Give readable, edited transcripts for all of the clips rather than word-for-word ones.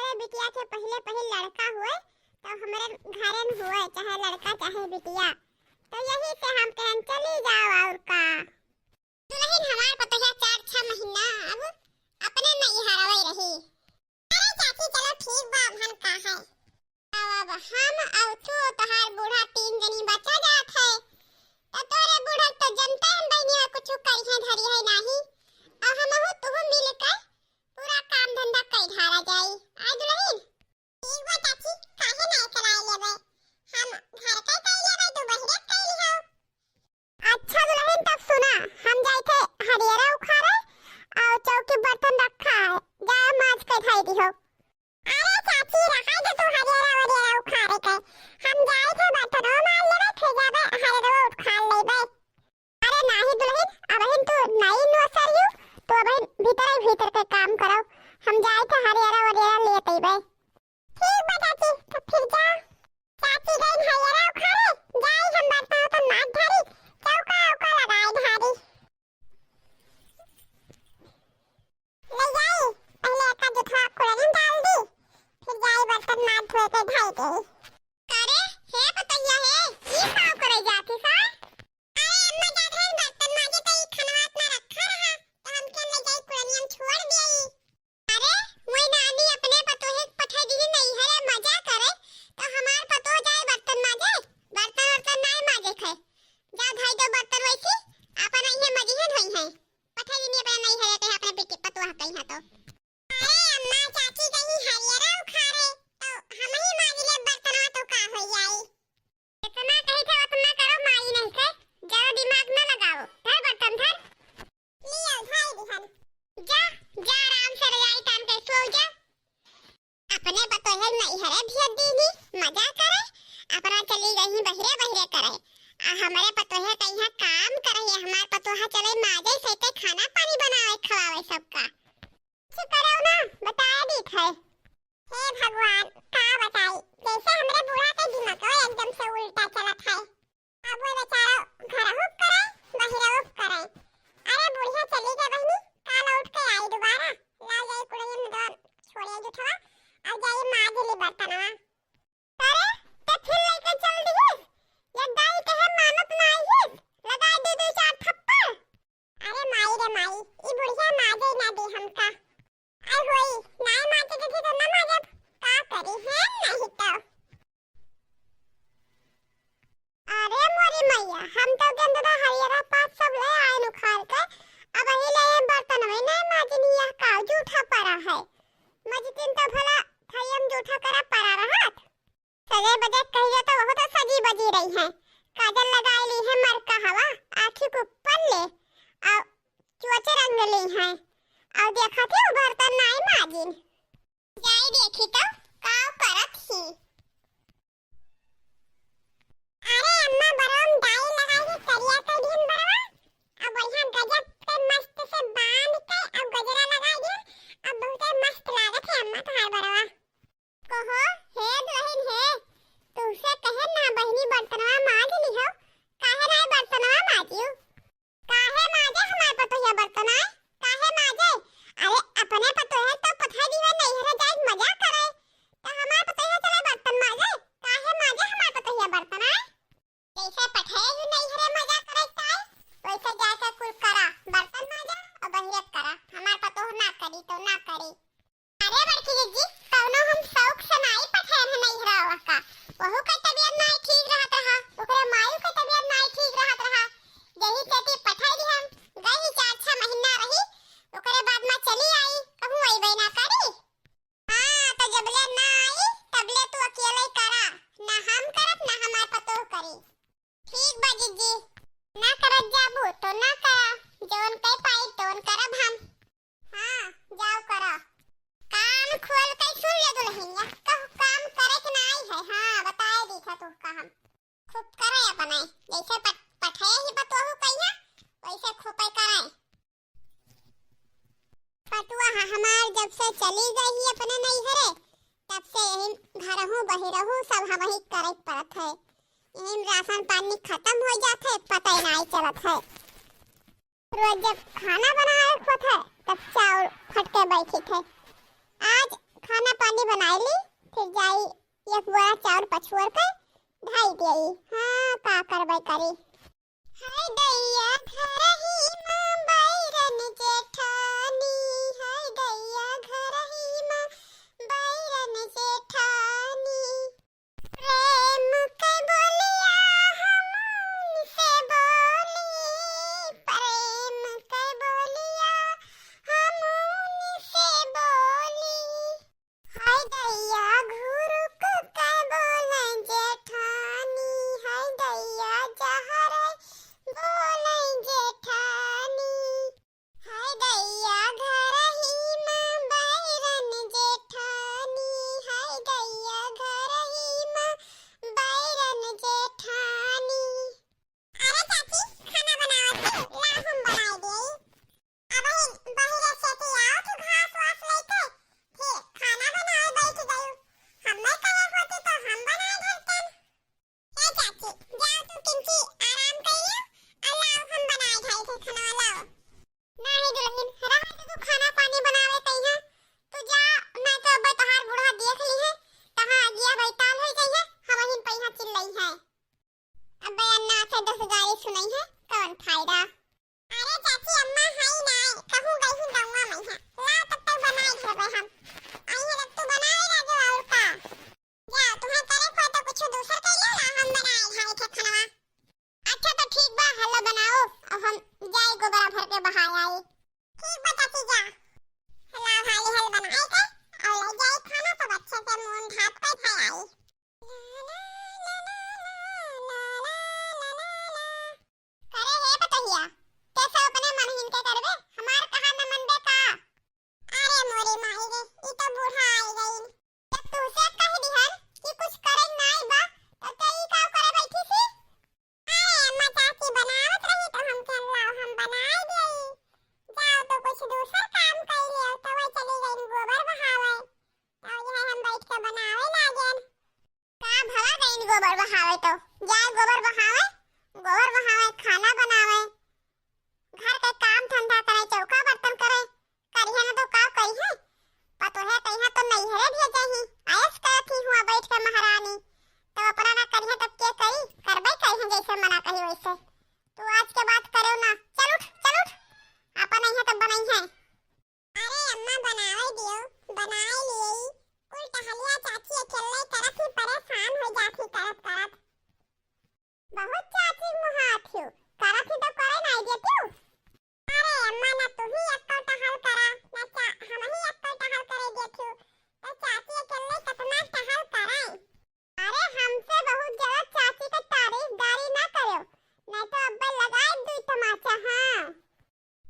हमारे बिटिया के पहले पहले लड़का हुए तो हमारे घरन हुए चाहे लड़का चाहे बिटिया, तो यही से हम कहन चली जाओ और का दुल्हन हमार पतोहिया 4-6 महीना अब अपने नहीं हरवई रही। अरे चाची चलो ठीक बा हमन का है अब हम और तू तोहार बूढ़ा 3 जनी बचा जात है तो तोरे बूढ़ा तो जनता हम बहनिया कुछ करिए धरी है नहीं और हमहु तू मिलकर पूरा काम धंधा कर ढारा जाई। आ दुल्हन ठीक बा चाची काहे नहीं कराए लेबे हम घर का कर लेबे तू बहिरे कर लिहो। अच्छा दुल्हन तब सुना हम जाए थे हरियरा उखाड़े और चौकी बर्तन रखा है जा माज के खाई दिहो। अरे चाची रखा दे तू हरियरा वरियरा उखाड़े के हम जाए थे बर्तन मार लेबे थे जाबे हरियरा उखाड़ लेबे। अरे नहीं दुल्हन अबहिन तू नहीं नोसरियो तो अबहिन भीतर के काम करो हम जाए थे हरियरा वरियरा लेते ही बे। ठीक बा चाची तो फिर जा चाची गई हरियरा उखाड़े जाई हम बर्तन तो मार धारी चौका उका लगाए धारी ले जाई पहले का जुठा कुड़न डाल दी फिर जाई बर्तन मार धोए के ढाई गई। अरे हे पतैया है ई का करे जाती सा। अरे अम्मा जात है बर्तन माजे तो ई खनवात ना रखा रहा तो हम के ले जाई कुड़नियन छोड़ दिए। अरे मोई नानी अपने पतोहे पठाई दी नहीं है मजा करे तो हमार पतो जाए बर्तन माजे बर्तन नहीं माजे खाए जा भाई दो बर्तन वैसी अपन ये मजीहन होई है पठाई दी अपने नहीं है ते अपने बेटे पतो कहीं है तो। अरे अम्मा चाची कहीं हरियरा उखाड़े तो हम ही माज ले बर्तन तो का हो जाए इतना कही थे उतना करो माई नहीं के ज्यादा दिमाग न लगाओ धर बर्तन धर लियो भाई दिहन जा जा आराम से रजाई तान के सो जा अपने पतोहे नहीं हरे भेज दीनी मजा करे अपना चली गई बहिरे बहिरे करे हमारे पतोहे कहीं काम करे हमार पतोहा चले माजे सेते खाना पानी बनावे खवावे सबका करो ना बताया दी थे। हे भगवान का बताई जैसे हमरे बूढ़ा के दिमाग को एकदम से उल्टा चलत है अब वो बेचारा घर हुक करे बहिरे हुक करे। अरे बुढ़िया चली गई बहनी काल उठ के आई दोबारा ला जाई कुड़ियन में दो छोड़िए जुठवा और जाई माज ले बर्तनवा। अरे तो फिर लेके चल दिए ये दाई के हम मानत ना आई लगा दे 2-4 थप्पड़। अरे माई रे माई ई बुढ़िया माजे ना दे हमका आई होई नहीं माजे के तो ना माजब का करी है नहीं तो। अरे मोरी मैया हम तो गंदरा हरियरा पात सब ले आए उखाड़ के अब ही ले बर्तन में नहीं माजनी यह का जूठा पड़ा है मजतिन तो भला थयम जूठा करा पड़ा रहत सजे बजे कहियो तो वो तो सजी बजी रही है काजल लगाई ली है मर का हवा आँखी को ऊपर ले और चोचे रंग ली है और देखा थे बर्तन नहीं माजिन जाई देखी तो काव करत ही। अरे अम्मा बरम डाई लगाई है करिया के दिन बरवा अब यहाँ गजब के मस्त से बांध के अब गजरा लगाई दिया अब बहुत मस्त लागत है अम्मा तुम्हार बरवा कहो हे दुल्हन हे तुमसे कहे ना बहनी बर्तनवा माज ली हो काहे ना बर्तनवा माजियो काहे माजे हमार पतोहिया बर्तन आए काहे माजे। अरे अपने पतोहे तो पठाई दी है नहीं है जाए मजा करे तो हमार पतोहिया चले बर्तन माजे काहे माजे हमार पतोहिया बर्तन आए जैसे पठाई ही नहीं है मजा करे काय वैसे जाके कुल करा बर्तन माजा और बहिरे करा हमार पतोह ना करी तो ना करी। अरे बड़की जी कौनो हम शौक से नहीं पठाए है नहीं रहा का वहु का तबीयत नहीं ठीक रहत रहा ओकरे मायू का तबीयत नहीं ठीक रहत रहा यही खेती पठाई दी हम गई 4-6 महीना रही ओकरे बाद में चली आई कहूं आई बना करी। हां तो जबले ना आई तबले तू अकेले करा ना हम करब ना हमार पतोह करी ठीक बा जी ना करत जाबू तो ना करा जोन कई पाई तोन करब हम। हां जाओ करा कान खोल के सुन ले दुल्हनिया कहू काम करे के ना आई है। हां बताए दी था तू का हम खूब करे अपने जैसे पठाए ही पतोह कहिया वैसे खूब करे पटुआ हमार जब से चली गई अपने नहीं हरे तब से यही घर हूँ बहिरहूँ सब हम ही करे पड़त है यही राशन पानी खत्म हो जाते पता ही नहीं चलत है। रोज जब खाना बनाए होत है तब चावल फट के बैठी थे आज खाना पानी बना एक बोरा चाउर पछुआर के ढाई देई। हाँ का करबै करी। हाय दैया घरही मां बैरन जेठानी, हाय दैया घरही मां बैरन जेठानी, प्रेम के बोलिया हमन से बोली, प्रेम के बोलिया हमन से बोली, हाय दैया घुरुक के बोले जेठानी, हाय दैया जहर बोले जेठानी, हाय दैया घरही मां बैरन जेठानी, हाय दैया घरही मां बैरन जेठानी। अरे चाची खाना बनावत थी, ला हम बनाई देई। अब बहिरे से के आओ तो घास वास लेके फिर खाना बनाए बैठ गई। हमें कहे होती तो हम बनाए देतन। ए चाची जाओ तू किंची आराम करियो, अलाओ हम बनाए खाई थे खाना लाओ। नहीं दुल्हन रहा तो तू खाना पानी बनावे कहिया, तू जा ना तो अब तहार बूढ़ा देख ली है कहां गया बैताल हो गई है, हम वहीं पहिया चिल्लई है। अब अन्ना से 10 गाली सुनई है कौन फायदा। अरे चाची अम्मा हाई ना कहूं गई हूं गौवा में है, ला तब तक बनाई देबे हम। आई है तब तू बनावे ना जो और का जा तुम्हें करे को तो कुछ दूसर कर लो ना, हम बनाए खाई थे खाना। अच्छा तो ठीक बा हल्ला बनाओ, अब हम जाए गोबरा भर के बहाए आई। ठीक बा चाची जा हल्ला हाली हल बनाए के और ले जाए खाना तो अच्छे से मुंह ढाक के खाए आई। करे हे बतहिया कैसे अपने मन हिन के करबे, हमार कहा न मनबे का। अरे मोरी माई रे ई तो बूढ़ा आई गई। जब तू से कह दिहन कि कुछ करे नाई बा तो कई का करे बैठी थी। अरे अम्मा चाची बनावत रही तो हम कह लाओ हम बनाई देई। जाओ तो कुछ दूसरा काम कर लियो तो वही चली गई गोबर बहावे, तो यह हम बैठ के बनावे लागेन। का भला गई गोबर बहावे तो जाए गोबर बहावे खाना बनावे, घर के काम धंधा करे, चौका बर्तन करे, करिए ना तो का करी है पतो है कहिया तो नहीं है भेजा ही आयस करती हुआ बैठ के महारानी। तो अपना ना करिए तब के करी करबे कहिए जैसे मना कही वैसे। तू आज के बात करो ना, चल उठ अपन नहीं है तब बनाई है। अरे अम्मा बनावे दियो बनाए लिए कुल टहलिया चाची अकेले तरफ ही परेशान हो जाती करत बहुत चाची मुहाथ्यू करत ही तो करे नहीं देती। अरे अम्मा ना तू ही अक्कल टहल करा ना हम ही अक्कल टहल करे देती तो चाची अकेले कितना टहल कराए। अरे हमसे बहुत ज्यादा चाची का तारीफ गारी ना करो नहीं तो अब्बे लगाए दू तमाचा। हाँ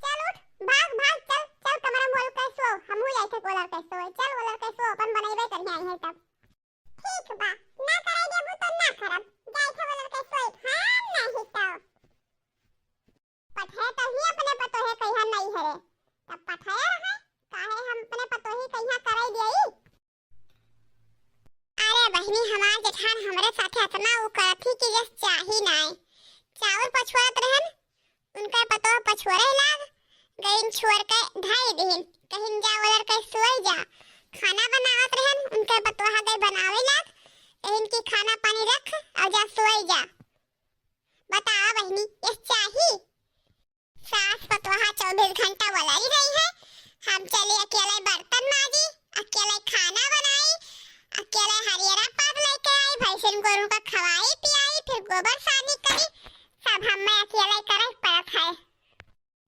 चल उठ भाग चल कमरा मोल के सो, हम हो जाए थे कोलर के सो, चल कोलर के सो अपन बनाइबे करिया है तब। ठीक बा ना करे देबू तो ना करब जाए थे कोलर के सो। हां नहीं तो पठे तो ही अपने पतो है कहिया नहीं है रे तब पठाया रहे काहे हम अपने पतो ही कहिया कराई देई। अरे बहनी हमार जेठान हमरे साथे इतना वो करथी कि जस चाही नाय चावल पछुआत रहन उनका पतो पछुआरे लाग गईन छुअर के ढाई दिन कहीं जा वलर के सोई जा खाना बनावत रहन उनके पतो हा गई बनावे लाग कहीं की खाना पानी रख और जा सोई जा। बताओ बहनी ये चाही सास पतवाहा 24 घंटा वलरी रही है, हम चले अकेले बर्तन माजी अकेले खाना बनाई अकेले हरियरा पात लेके आई भैंसन गोरू का खवाई पियाई फिर गोबर सानी करी सब हमें अकेले करे पड़त है।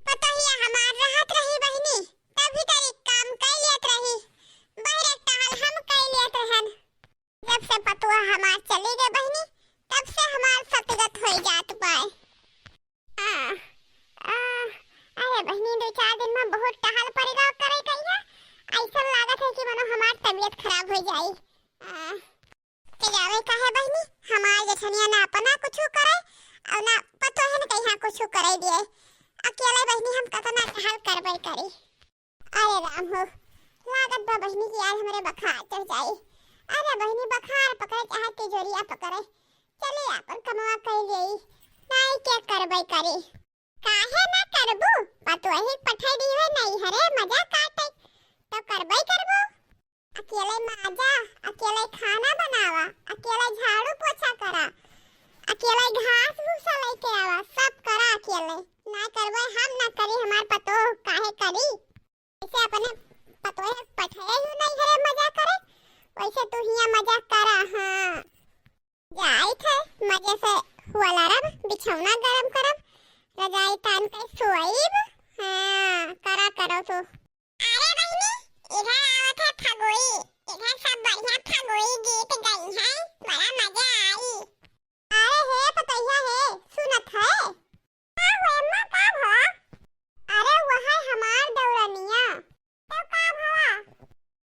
पता ही हमार रहत रही बहनी तभी तरी काम कर लेत रही बहरे टहल हम कर लेत रहन। जब से पतुआ हमार चली गए बहनी तब से हमार सतगत हो जात पाए। अरे बहनी 2-4 दिन में बहुत टहल पड़ेगा करे कहिया ऐसा लागत है कि मानो हमार तबीयत खराब हो जाई। ते जावे काहे बहनी हमार जेठनिया ना अपना कुछ करे और ना पतो है ना कहिया कुछ करे दिए अकेले बहनी हम कतना टहल करबे करी। अरे राम हो लागत बा बहनी की आज हमारे बुखार चढ़ जाई। अरे बहनी बुखार पकड़े चाहे तिजोरिया पकड़े चले अपन कमवा कर लेई नहीं क्या करबे करी काहे ना करबू पतो ही पठाई दी है नहीं हरे मजा काटे तो करबे करबो। अकेले माजा, अकेले खाना बनावा, अकेले झाड़ू पोछा करा, अकेले घास भूसा लेके आवा, सब करा अकेले। ना करवे हम ना करी हमार पतो काहे करी। ऐसे अपने पतो है पठाए ही नहीं घरे मजा करे, वैसे तू हिया मजा करा। हां जाई थे मजे से हुआ लरब, बिछौना गरम करब, रजाई तान के सोईब। हां करा करो तो। अरे बहनी इधर आओ थे फगोई, इधर सब बढ़िया फगोई गीत गई है, बड़ा मजा आई। अरे हे पतैया है सुनत है का हुए अम्मा का भा? अरे वह है हमार दौरनिया तो का भवा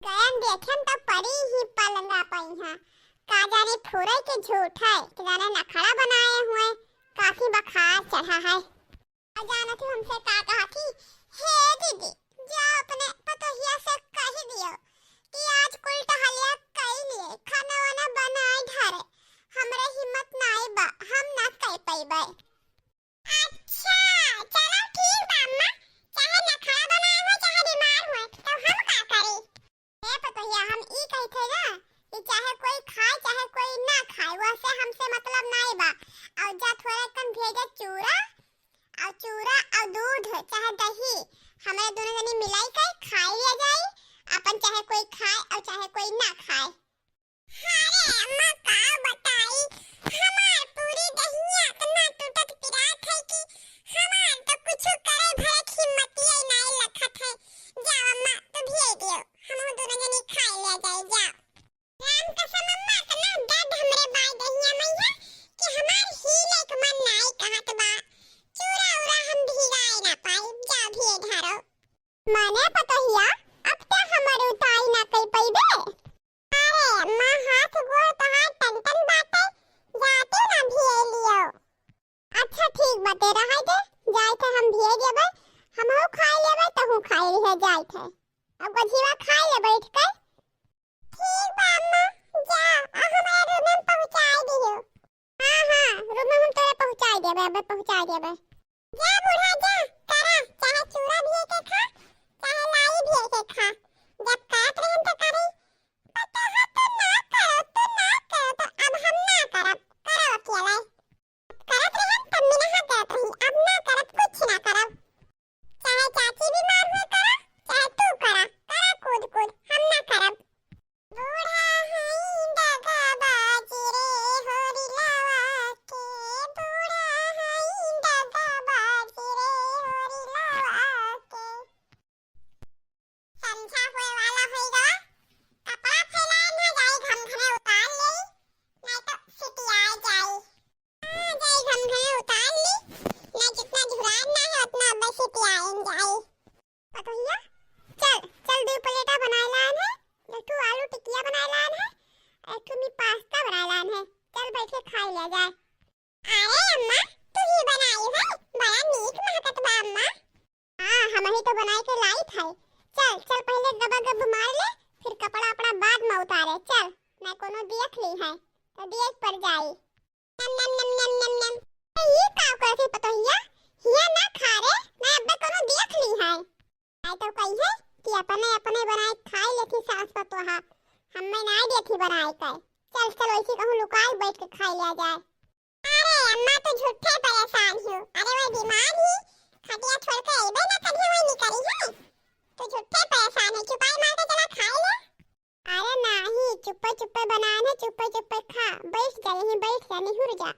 गयन देखें तो परी ही पलंगा पई है। का जाने फुरे के झूठ है कि जाने नखरा बनाए हुए काफी बखार चढ़ा है। और जाना थी हमसे का कहा थी, हे दीदी जाओ अपने पतोहिया से कह दियो कि आज कुल टहलिया कई लिए खाना वाना बनाए धरे, हमरे हिम्मत नाई बा, हम ना कह पैबे। अच्छा चलो ठीक बा अम्मा, चाहे नखरा बनाए हो चाहे बीमार हो तो हम का करी। हे पतोहिया हम ई कहते ना कि चाहे कोई खाए चाहे कोई ना खाए वैसे हमसे मतलब नहीं बा। और जा थोड़ा कम भेजा चूरा और दूध चाहे दही हमारे दोनों जनी मिलाई के खाई लिया जाए, अपन चाहे कोई खाए और चाहे कोई ना खाए। अरे अम्मा का बताई हमार पूरी दहिया इतना टूटत पिरात है कि हमार तो कुछ करे भरे हिम्मत ही नहीं लखत है। जाओ अम्मा तू भेज दियो, हम दोनों जनी खाई लिया जाए। जाओ राम कसम अम्मा इतना दर्द हमरे बाई दहिया मैया कि हमार हिले के मन नहीं कहत बा, चूरा उरा हम भिगाए ना पाई। जा भी धारो माने पतोहिया अब तक हमारे उताई ना कई पैबे। अरे अम्मा हाथ गोड़ तहार टन बाटे जाते ना भिए लियो। अच्छा ठीक बाते रह दे, जाए थे हम भिए देबे, हमहु खाई लेबे तहु खाई रह जाए थे। अब गजीवा खाई ले बैठ के। ठीक बा अम्मा जा हमारे रूम में पहुंचाई दियो। हां रूम में हम तोरे पहुंचाई देबे, अबे पहुंचाई देबे। जा बूढ़ा जा करा, चाहे चूरा भी के खा चाहे लाई भी के खा, जब कहत रहे तो करी। पता है तो ना करो तो अब हम ना करब, करो अकेले करत रहे तब मिला करत रही, अब ना करब कुछ ना करब। चाहे चाची बीमार हो करा चाहे तू करा कूद हम ना करब। बूढ़ा हई दगाबाजी रे होरी लावा के, बूढ़ा हई दगाबाजी रे होरी लावा के। समझा हुए वाला होइगा, कपड़ा फैलाए ना जाए घमघमे उतार ले, नहीं तो सिटिया जाए। जाए घमघमे उतार ली, नहीं जितना झुरान ना है उतना बस सिटिया जाए। पतोहिया चल दो प्लेटा बनाए लान है, एक आलू टिकिया बनाए लान है, एक मी पास्ता बनाए लान है, चल बैठ के खा लिया जाए। अरे अम्मा तू ही बनाई है, बड़ा नीक महकत बा अम्मा। हां हम ही तो बनाए के लाई थे। चल पहले गब मार ले, फिर कपड़ा अपना बाद में उतारे। चल मैं कोनो देख ली है तो देख पर जाई। नम नम नम नम नम नम ये का करती पतोहिया हिया ना खा रे, मैं अब कोनो देख ली है। आई तो कही है कि अपने बनाए खाई लेती सास पतोहा, हमें ना देती बनाए के। चल वैसे कहूं लुकाई बैठ के खा लिया जाए। अरे अम्मा तो झूठे परेशान हो, अरे वो बीमार ही खटिया छोड़ के आइबे ना कभी वही नहीं करी है, तो झूठे परेशान है, चुपाई मार के चला खाई ले। अरे नहीं चुप्पे बनाए है, चुप्पे खा, बैठ जा यहीं बैठ जा, नहीं हुर जा।